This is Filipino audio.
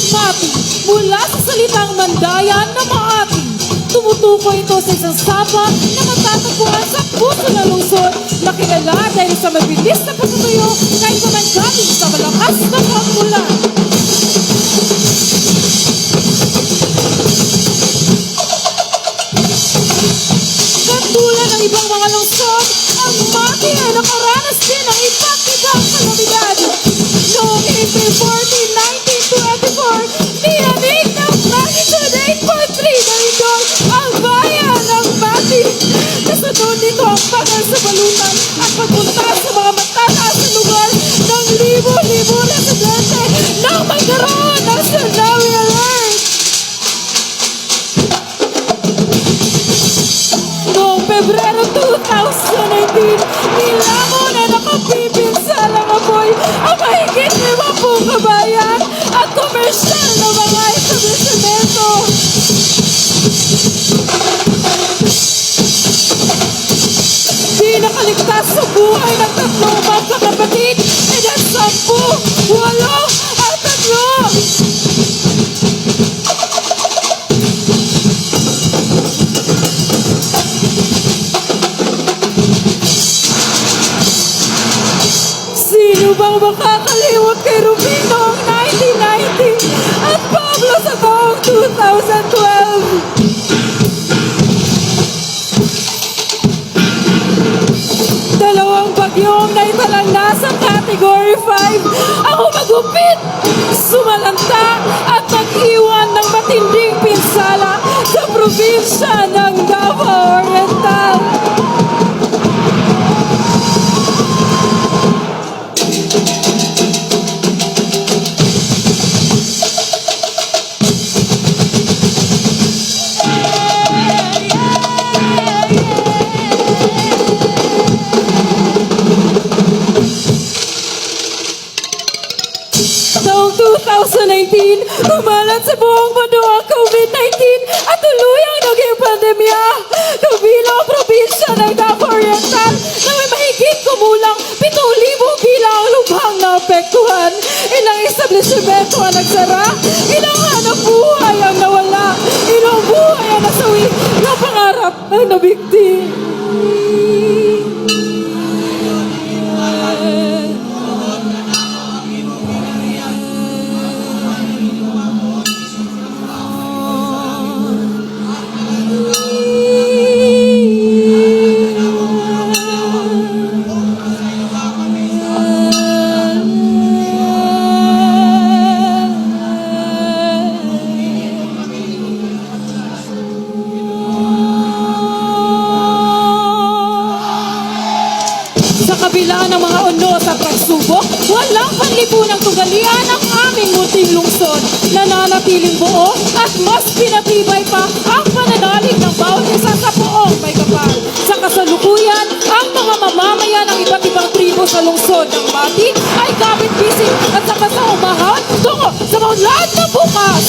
Mati, mula sa salitang mandayan na maati, tumutukoy ito sa isang sapa na matatagpuan sa puso ng lungsod na kilala dahil sa mabilis na pagkatuyo kahit kumanggaling sa malakas na pagmulan. Katulad ng ibang mga lungsod, ang Mati ay nakaranas din ng iba't ibang kalamidad. Noong April 14, 1924, niyanig ng magnitude 8.3 na lindol ang bayan ng Mati. Kasunod nito ang pagal sa balutan at pagpunta sa mga matataas na lugar ng libo-libo residente nang magkaroon ng tsunami alert. Noong Pebrero 2019, nilamon na nakapipinsalang apoy ang mahigit 50 kabayan at komersyal na mga establishmento. Di nakaligtas sa buhay ng tatlong magkakapatid, edad 10, 8 at 3. Sino bang makakalimot kay Rubino ang 1990 at Pablo sa taong 2012? Dalawang bagyong naitalang nasa Category 5 ang humagupit, sumalanta at nag-iwan ng matinding pinsala sa probinsya ng Davao Oriental. Taong 2019, kumalat sa buong mundo ang COVID-19 at tuluyang naging pandemya. Kabilang ang probinsya ng Davao Oriental na may mahigit kumulang 7,000 bilang lubhang naapektuhan. Ilang establishmento ang nagsara, ilang hanap buhay ang nawala, ilang buhay ang nasawi, ilang pangarap ang nabigti. Sa kabila ng mga unos at pagsubok, walang panlipunang tugalian ang aming munting lungsod. Nananatiling buo at mas pinatibay pa ang pananalig ng bawat isa sa buong may kapal. Sa kasalukuyan, ang mga mamamayan ng iba't ibang tribo sa lungsod ng Mati ay kapit-bisig at saka sa umahan tungo sa maunlad na bukas.